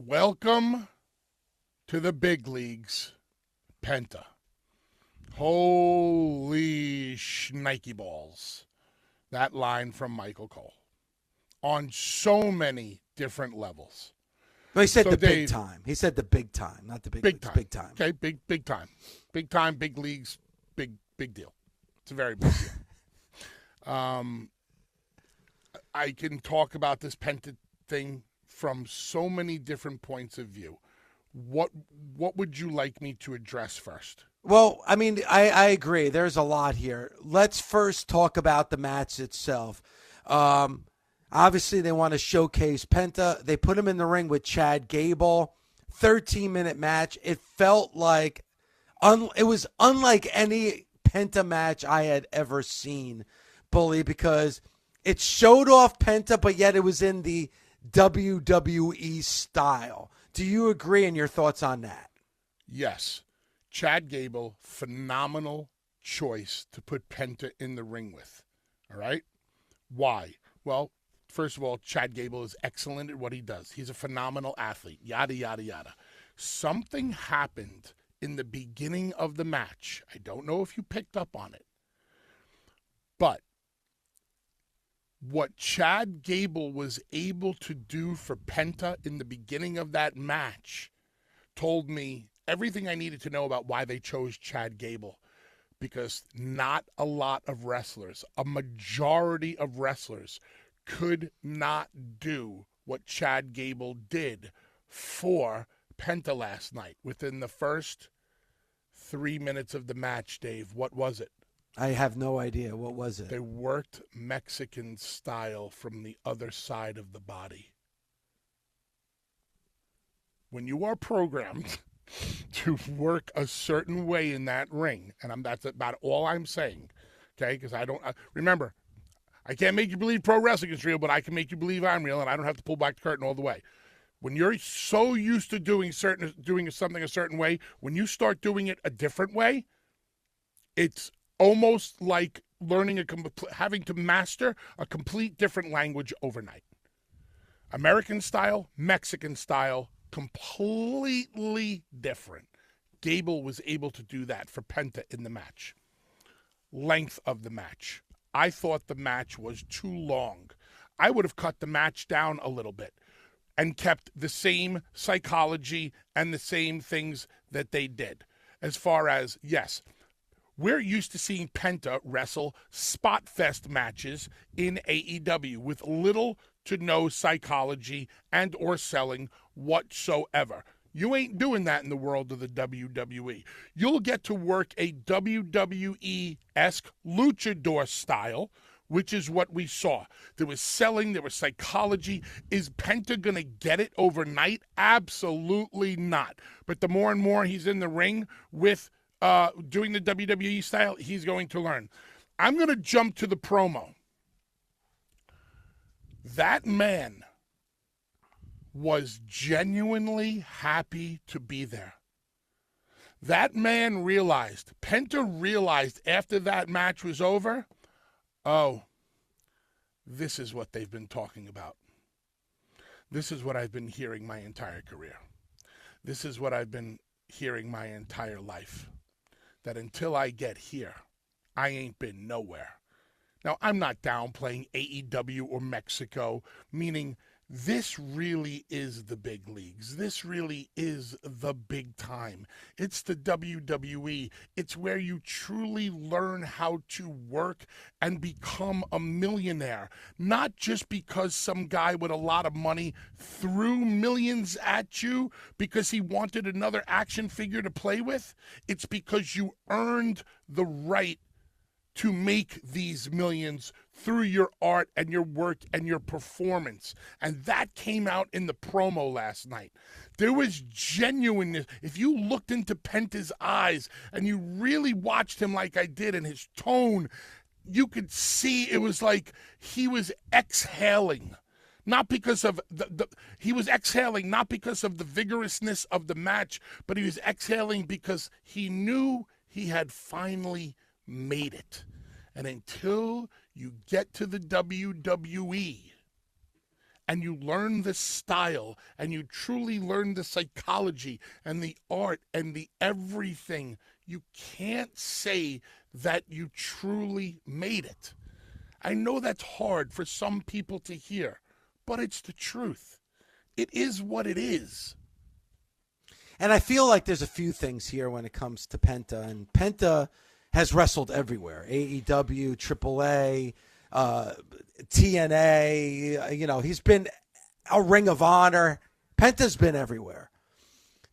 Welcome to the big leagues, Penta. Holy shnikey balls. That line from Michael Cole. On so many different levels. No, he said So the Dave, big time. He said the big time, not the big big leagues. time. Big time. Okay, big time. Big time, big leagues, big deal. It's a very big deal. I can talk about this Penta thing from so many different points of view. What would you like me to address first? Well, I mean, I agree. There's a lot here. Let's first talk about the match itself. Obviously, they want to showcase Penta. They put him in the ring with Chad Gable. 13-minute match. It felt like it was unlike any Penta match I had ever seen, Bully, because it showed off Penta, but yet it was in the WWE style. Do you agree, and your thoughts on that? Yes. Chad Gable, phenomenal choice to put Penta in the ring with. All right? Why? Well, first of all, Chad Gable is excellent at what he does. He's a phenomenal athlete, yada, yada, yada. Something happened in the beginning of the match. I don't know if you picked up on it, but what Chad Gable was able to do for Penta in the beginning of that match told me everything I needed to know about why they chose Chad Gable. Because not a lot of wrestlers, a majority of wrestlers, could not do what Chad Gable did for Penta last night. Within the first 3 minutes of the match, Dave, what was it? I have no idea. What was it? They worked Mexican style from the other side of the body. When you are programmed to work a certain way in that ring, and that's about all I'm saying, okay? Because remember, I can't make you believe pro wrestling is real, but I can make you believe I'm real, and I don't have to pull back the curtain all the way. When you're so used to doing something a certain way, when you start doing it a different way, it's almost like having to master a complete different language overnight. American style, Mexican style, completely different. Gable was able to do that for Penta in the match. Length of the match. I thought the match was too long. I would have cut the match down a little bit and kept the same psychology and the same things that they did. As far as, yes, we're used to seeing Penta wrestle spot fest matches in AEW with little to no psychology and or selling whatsoever. You ain't doing that in the world of the WWE. You'll get to work a WWE-esque luchador style, which is what we saw. There was selling, there was psychology. Is Penta going to get it overnight? Absolutely not. But the more and more he's in the ring with doing the WWE style, he's going to learn. I'm going to jump to the promo. That man was genuinely happy to be there. That man Penta realized after that match was over, oh, this is what they've been talking about. This is what I've been hearing my entire career. This is what I've been hearing my entire life. That until I get here, I ain't been nowhere. Now, I'm not downplaying AEW or Mexico, meaning this really is the big leagues. This really is the big time. It's the WWE. It's where you truly learn how to work and become a millionaire. Not just because some guy with a lot of money threw millions at you because he wanted another action figure to play with. It's because you earned the right to make these millions through your art and your work and your performance. And that came out in the promo last night. There was genuineness. If you looked into Penta's eyes and you really watched him like I did, and his tone, you could see it was like he was exhaling. Not because of he was exhaling, not because of the vigorousness of the match, but he was exhaling because he knew he had finally made it. And until you get to the WWE and you learn the style and you truly learn the psychology and the art and the everything, you can't say that you truly made it. I know that's hard for some people to hear, but it's the truth. It is what it is. And I feel like there's a few things here when it comes to Penta. And Penta has wrestled everywhere. AEW, AAA, TNA. He's been a Ring of Honor. Penta's been everywhere.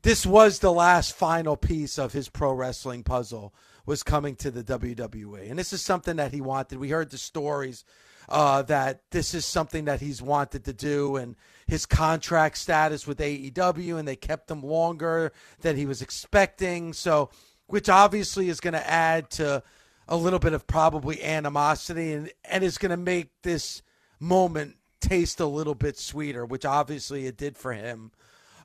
This was the last final piece of his pro wrestling puzzle, was coming to the WWE. And this is something that he wanted. We heard the stories that this is something that he's wanted to do, and his contract status with AEW, and they kept him longer than he was expecting. So, which obviously is going to add to a little bit of probably animosity, and is going to make this moment taste a little bit sweeter, which obviously it did for him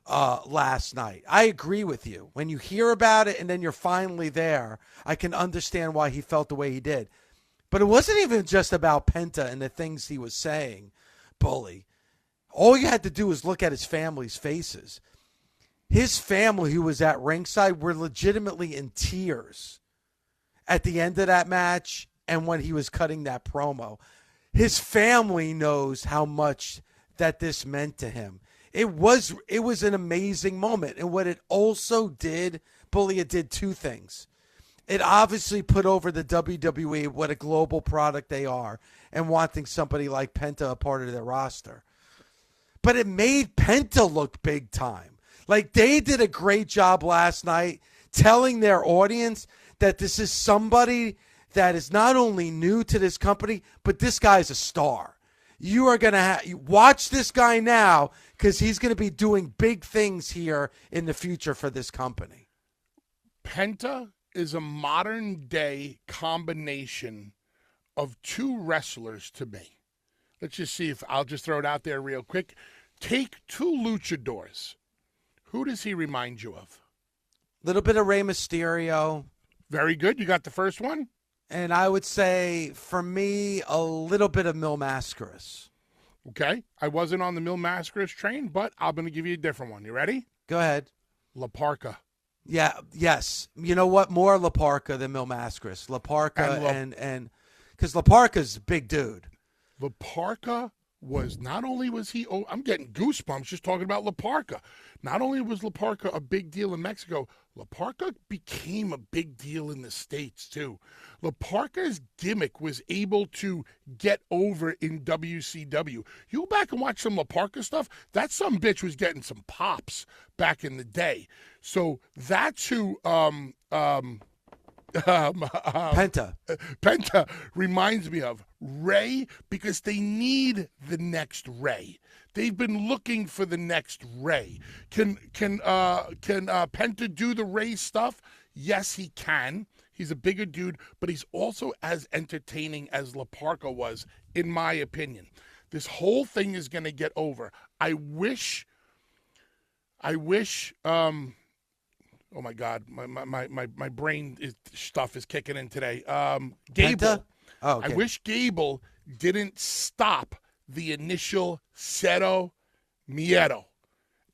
last night. I agree with you. When you hear about it and then you're finally there, I can understand why he felt the way he did. But it wasn't even just about Penta and the things he was saying, Bully. All you had to do was look at his family's faces. His family, who was at ringside, were legitimately in tears at the end of that match and when he was cutting that promo. His family knows how much that this meant to him. It was an amazing moment. And what it also did, Bully, it did two things. It obviously put over the WWE, what a global product they are, and wanting somebody like Penta a part of their roster. But it made Penta look big time. Like, they did a great job last night telling their audience that this is somebody that is not only new to this company, but this guy's a star. You are going to watch this guy now, because he's going to be doing big things here in the future for this company. Penta is a modern day combination of two wrestlers to me. Let's just see if I'll just throw it out there real quick. Take two luchadors. Who does he remind you of? A little bit of Rey Mysterio. Very good. You got the first one? And I would say, for me, a little bit of Mil Mascaras. Okay. I wasn't on the Mil Mascaras train, but I'm going to give you a different one. You ready? Go ahead. La Parka. Yeah, yes. You know what? More La Parka than Mil Mascaras. La Parka and because La Parka's a big dude. La Parka was, not only was he, I'm getting goosebumps just talking about La Parka. Not only was La Parka a big deal in Mexico, La Parka became a big deal in the States too. La Parka's gimmick was able to get over in WCW. You go back and watch some La Parka stuff, that some bitch was getting some pops back in the day. So that's who Penta reminds me of. Ray, because they need the next Ray. They've been looking for the next Ray. Can Penta do the Ray stuff? Yes, he can. He's a bigger dude, but he's also as entertaining as La Parka was, in my opinion. This whole thing is going to get over. I wish. Oh my God, my brain stuff is kicking in today. Gable. Oh, okay. I wish Gable didn't stop the initial Cero Miedo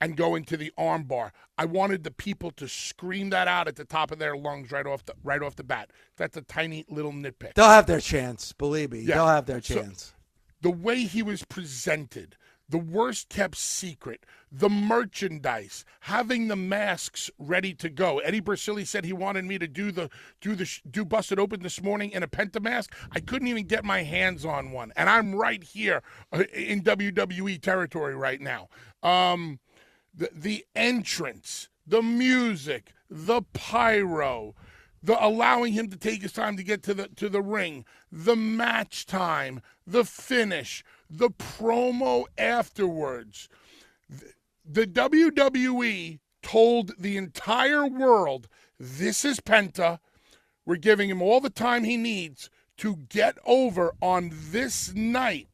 and go into the armbar. I wanted the people to scream that out at the top of their lungs right off the bat. That's a tiny little nitpick. They'll have their chance, believe me. Yeah. They'll have their chance. So, the way he was presented, the worst kept secret, the merchandise, having the masks ready to go. Eddie Brasili said he wanted me to do Busted Open this morning in a Penta mask. I couldn't even get my hands on one, and I'm right here in WWE territory right now. The entrance, the music, the pyro, the allowing him to take his time to get to the ring, the match time, the finish, the promo afterwards. The WWE told the entire world, this is Penta. We're giving him all the time he needs to get over on this night.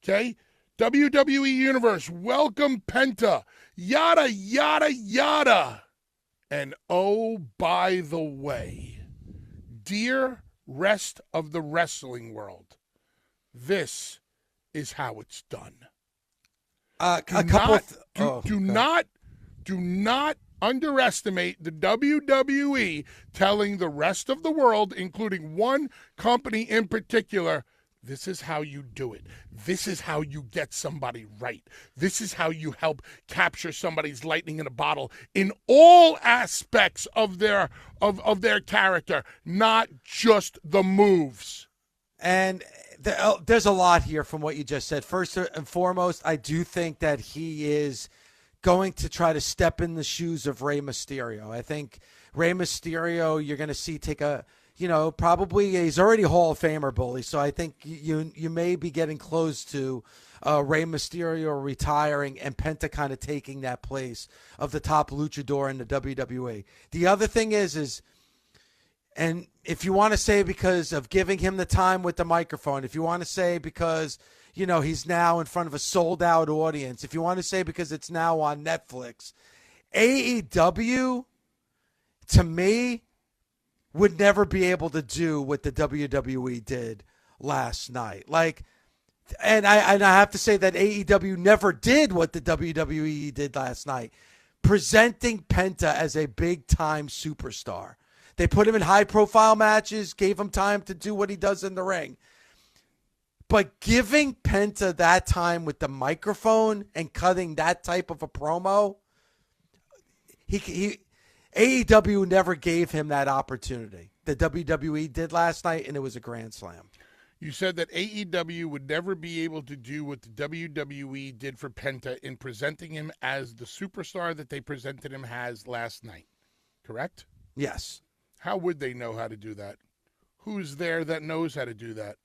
Okay? WWE Universe, welcome Penta. Yada, yada, yada. And oh, by the way, dear rest of the wrestling world, this is how it's done. Do not underestimate the WWE telling the rest of the world, including one company in particular, this is how you do it. This is how you get somebody right. This is how you help capture somebody's lightning in a bottle in all aspects of their character, not just the moves. And there's a lot here from what you just said. First and foremost, I do think that he is going to try to step in the shoes of Rey Mysterio. I think Rey Mysterio, you're going to see take a, probably he's already Hall of Famer, Bully. So I think you may be getting close to Rey Mysterio retiring and Penta kind of taking that place of the top luchador in the WWE. The other thing is, and if you want to say because of giving him the time with the microphone, if you want to say because he's now in front of a sold-out audience, if you want to say because it's now on Netflix, AEW, to me, would never be able to do what the WWE did last night. And I have to say that AEW never did what the WWE did last night, presenting Penta as a big-time superstar. They put him in high-profile matches, gave him time to do what he does in the ring. But giving Penta that time with the microphone and cutting that type of a promo, AEW never gave him that opportunity. The WWE did last night, and it was a grand slam. You said that AEW would never be able to do what the WWE did for Penta in presenting him as the superstar that they presented him as last night, correct? Yes. How would they know how to do that? Who's there that knows how to do that?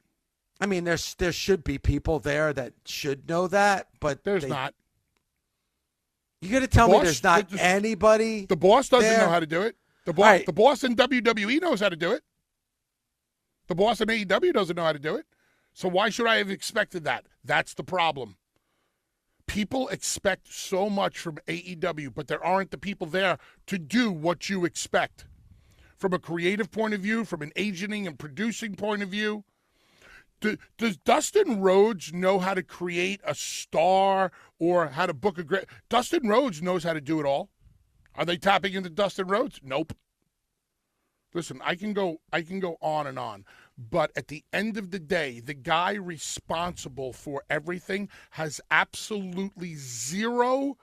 I mean, there should be people there that should know that, but there's not. You got to tell me there's not anybody. The boss doesn't there. know how to do it. The boss in WWE knows how to do it. The boss in AEW doesn't know how to do it. So why should I have expected that? That's the problem. People expect so much from AEW, but there aren't the people there to do what you expect. From a creative point of view, from an agenting and producing point of view. Does Dustin Rhodes know how to create a star or how to book a great? Dustin Rhodes knows how to do it all. Are they tapping into Dustin Rhodes? Nope. Listen, I can go on and on, but at the end of the day, the guy responsible for everything has absolutely zero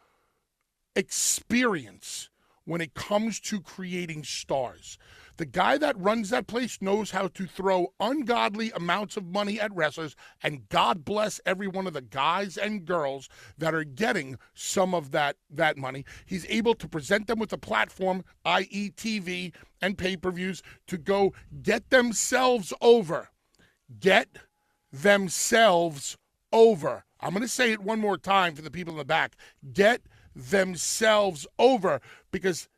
experience when it comes to creating stars. The guy that runs that place knows how to throw ungodly amounts of money at wrestlers, and God bless every one of the guys and girls that are getting some of that money. He's able to present them with a platform, i.e. TV and pay-per-views, to go get themselves over. Get themselves over. I'm going to say it one more time for the people in the back. Get themselves over, because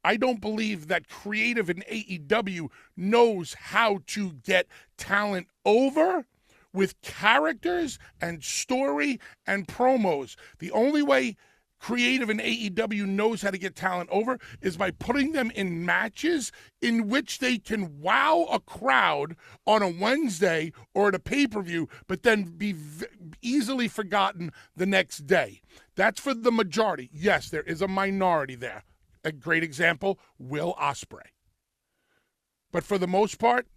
I don't believe that creative in AEW knows how to get talent over with characters and story and promos. The only way creative in AEW knows how to get talent over is by putting them in matches in which they can wow a crowd on a Wednesday or at a pay-per-view, but then be easily forgotten the next day. That's for the majority. Yes, there is a minority there. A great example, Will Ospreay. But for the most part,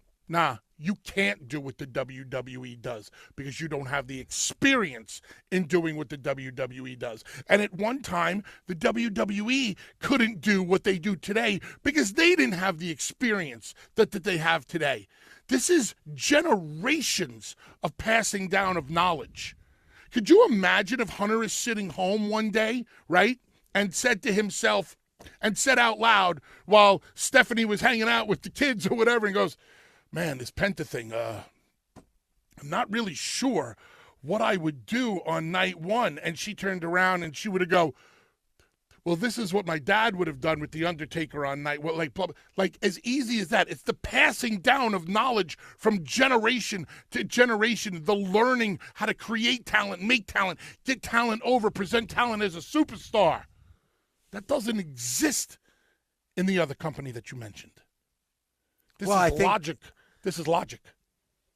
you can't do what the WWE does because you don't have the experience in doing what the WWE does. And at one time, the WWE couldn't do what they do today because they didn't have the experience that they have today. This is generations of passing down of knowledge. Could you imagine if Hunter is sitting home one day, right, and said to himself, and said out loud while Stephanie was hanging out with the kids or whatever, and goes, man, this Penta thing, I'm not really sure what I would do on night one. And she turned around and she would go, well, this is what my dad would have done with The Undertaker on night one. Like as easy as that. It's the passing down of knowledge from generation to generation, the learning how to create talent, make talent, get talent over, present talent as a superstar. That doesn't exist in the other company that you mentioned. This is logic.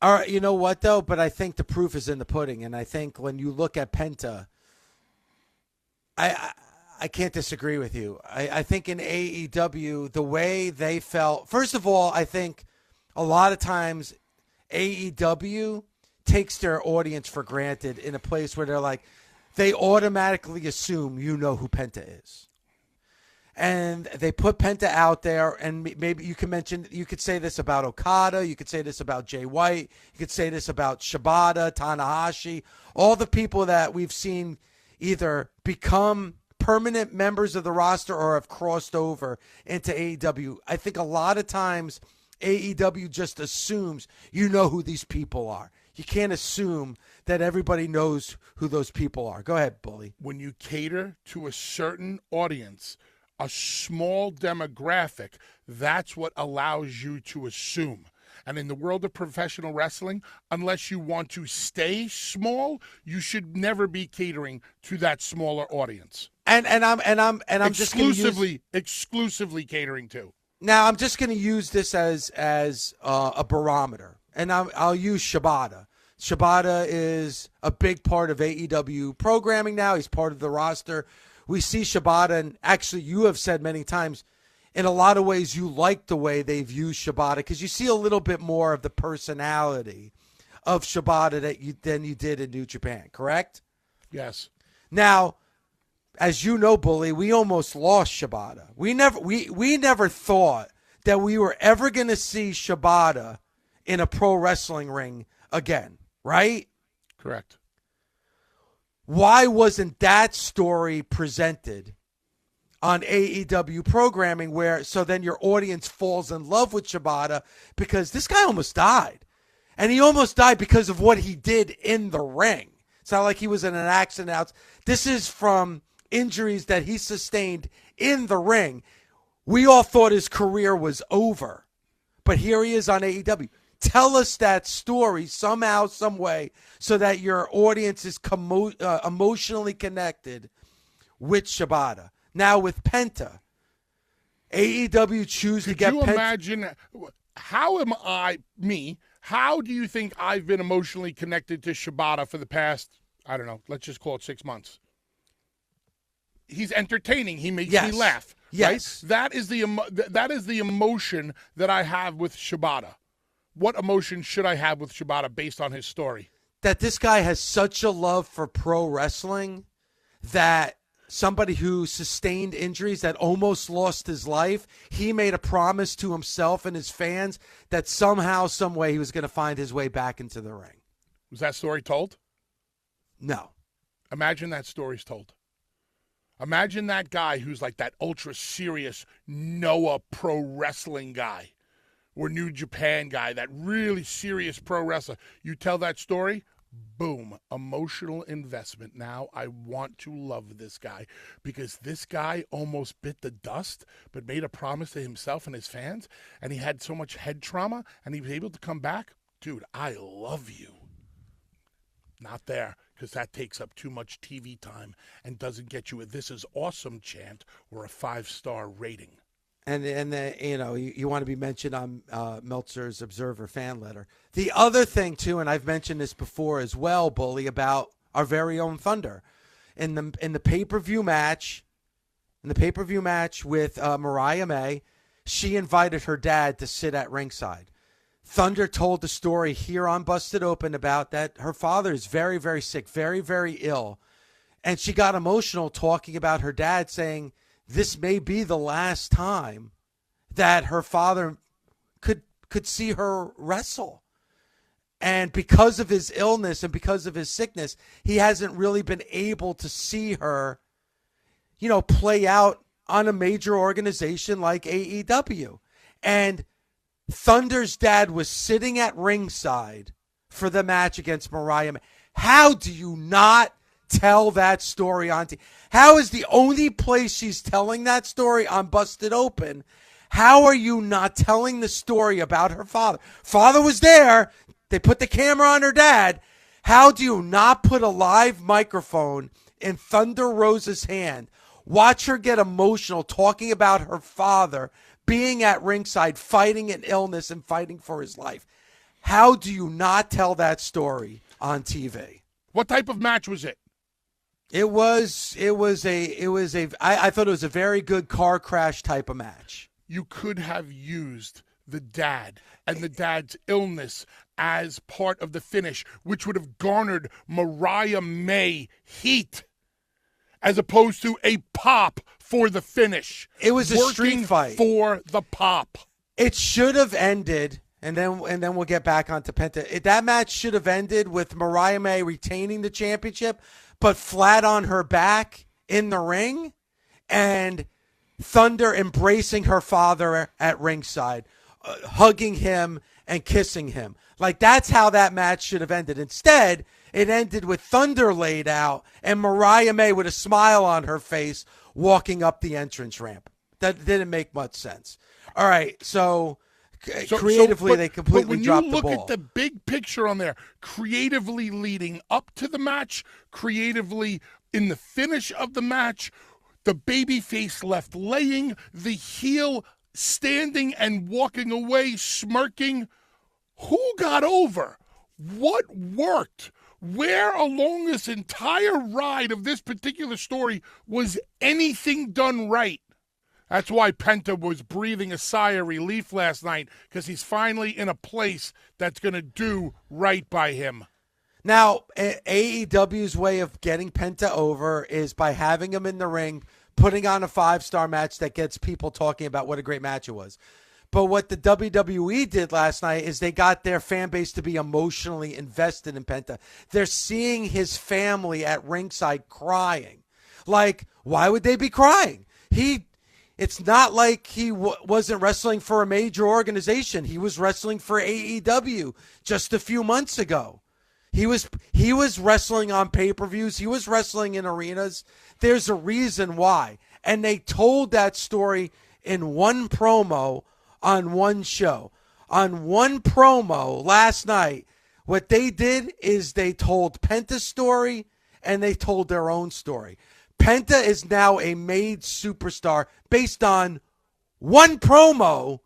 All right, you know what, though? But I think the proof is in the pudding. And I think when you look at Penta, I can't disagree with you. I think in AEW, the way they felt, first of all, I think a lot of times AEW takes their audience for granted in a place where they're like, they automatically assume you know who Penta is. And they put Penta out there, and maybe you could say this about Okada, you could say this about Jay White, you could say this about Shibata, Tanahashi, all the people that we've seen either become permanent members of the roster or have crossed over into AEW. I think a lot of times AEW just assumes you know who these people are. You can't assume that everybody knows who those people are. Go ahead, Bully. When you cater to a certain audience, a small demographic, that's what allows you to assume. And in the world of professional wrestling, unless you want to stay small, you should never be catering to that smaller audience. And I'm exclusively catering to. Now I'm just going to use this as a barometer, and I'll use Shibata. Shibata is a big part of AEW programming now. He's part of the roster. We see Shibata, and actually you have said many times, in a lot of ways you like the way they've used Shibata because you see a little bit more of the personality of Shibata than you did in New Japan, correct? Yes. Now, as you know, Bully, we almost lost Shibata. We never thought that we were ever going to see Shibata in a pro wrestling ring again, right? Correct. Why wasn't that story presented on AEW programming so then your audience falls in love with Shibata because this guy almost died. And he almost died because of what he did in the ring. It's not like he was in an accident. This is from injuries that he sustained in the ring. We all thought his career was over. But here he is on AEW. Tell us that story somehow, some way, so that your audience is emotionally connected with Shibata. Now with Penta, AEW choose to get Penta. Could you imagine, how do you think I've been emotionally connected to Shibata for the past, I don't know, let's just call it 6 months? He's entertaining. He makes me laugh. Yes. Right? That is the emotion that I have with Shibata. What emotion should I have with Shibata based on his story? That this guy has such a love for pro wrestling that somebody who sustained injuries, that almost lost his life, he made a promise to himself and his fans that somehow, some way, he was going to find his way back into the ring. Was that story told? No. Imagine that story's told. Imagine that guy who's like that ultra serious Noah pro wrestling guy or New Japan guy, that really serious pro wrestler. You tell that story, boom, emotional investment. Now I want to love this guy because this guy almost bit the dust but made a promise to himself and his fans, and he had so much head trauma and he was able to come back. Dude, I love you. Not there, because that takes up too much TV time and doesn't get you a "this is awesome" chant or a 5-star rating. And you want to be mentioned on Meltzer's Observer fan letter. The other thing, too, and I've mentioned this before as well, Bully, about our very own Thunder. In the pay-per-view match, with Mariah May, she invited her dad to sit at ringside. Thunder told the story here on Busted Open about that her father is very, very sick, very, very ill. And she got emotional talking about her dad, saying this may be the last time that her father could see her wrestle. And because of his illness and because of his sickness, he hasn't really been able to see her, play out on a major organization like AEW. And Thunder's dad was sitting at ringside for the match against Mariah May. How do you not tell that story on TV? How is the only place she's telling that story on Busted Open? How are you not telling the story about her father? Father was there. They put the camera on her dad. How do you not put a live microphone in Thunder Rosa's hand? Watch her get emotional talking about her father being at ringside, fighting an illness and fighting for his life. How do you not tell that story on TV? What type of match was it? I thought it was a very good car crash type of match. You could have used the dad and the dad's illness as part of the finish, which would have garnered Mariah May heat, as opposed to a pop for the finish. It was a street fight for the pop. It should have ended, and then we'll get back onto Penta. That match should have ended with Mariah May retaining the championship, but flat on her back in the ring, and Thunder embracing her father at ringside, hugging him and kissing him. Like, that's how that match should have ended. Instead, it ended with Thunder laid out and Mariah May with a smile on her face walking up the entrance ramp. That didn't make much sense. All right, so creatively, they completely dropped the ball. But when you look at the big picture on there, creatively leading up to the match, creatively in the finish of the match, the babyface left laying, the heel standing and walking away, smirking. Who got over? What worked? Where along this entire ride of this particular story was anything done right? That's why Penta was breathing a sigh of relief last night, because he's finally in a place that's going to do right by him. Now, AEW's way of getting Penta over is by having him in the ring, putting on a 5-star match that gets people talking about what a great match it was. But what the WWE did last night is they got their fan base to be emotionally invested in Penta. They're seeing his family at ringside crying. Like, why would they be crying? It's not like he wasn't wrestling for a major organization. He was wrestling for AEW just a few months ago. He was wrestling on pay-per-views. He was wrestling in arenas. There's a reason why. And they told that story in one promo on one show. On one promo last night, what they did is they told Penta's story and they told their own story. Penta is now a made superstar based on one promo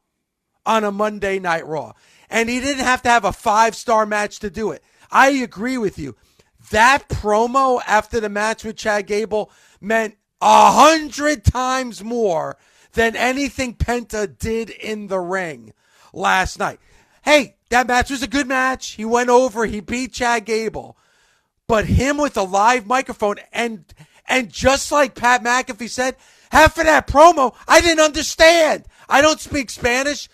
on a Monday Night Raw. And he didn't have to have a 5-star match to do it. I agree with you. That promo after the match with Chad Gable meant 100 times more than anything Penta did in the ring last night. Hey, that match was a good match. He went over. He beat Chad Gable. But him with a live microphone, and just like Pat McAfee said, half of that promo, I didn't understand. I don't speak Spanish.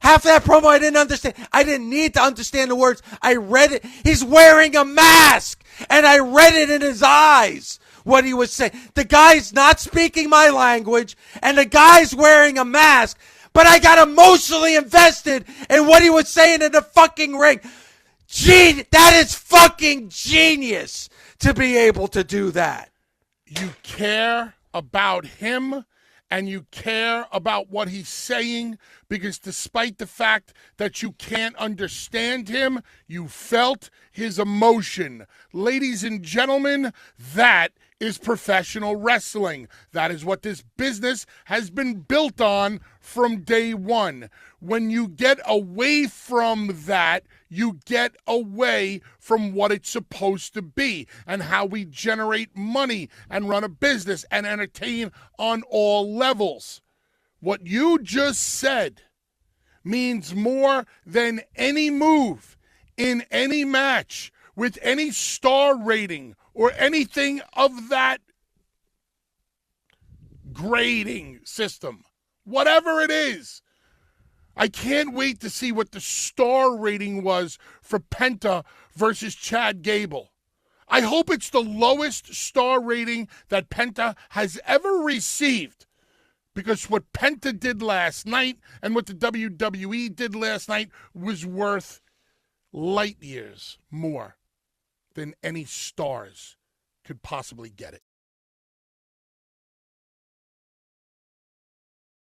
Half of that promo I didn't understand. I didn't need to understand the words. I read it. He's wearing a mask, and I read it in his eyes, what he was saying. The guy's not speaking my language, and the guy's wearing a mask, but I got emotionally invested in what he was saying in the fucking ring. Gee, that is fucking genius to be able to do that. You care about him, and you care about what he's saying, because despite the fact that you can't understand him, you felt his emotion. Ladies and gentlemen, that is professional wrestling. That is what this business has been built on from day one. When you get away from that, you get away from what it's supposed to be and how we generate money and run a business and entertain on all levels. What you just said means more than any move in any match with any star rating or anything of that grading system. Whatever it is. I can't wait to see what the star rating was for Penta versus Chad Gable. I hope it's the lowest star rating that Penta has ever received, because what Penta did last night and what the WWE did last night was worth light years more than any stars could possibly get it.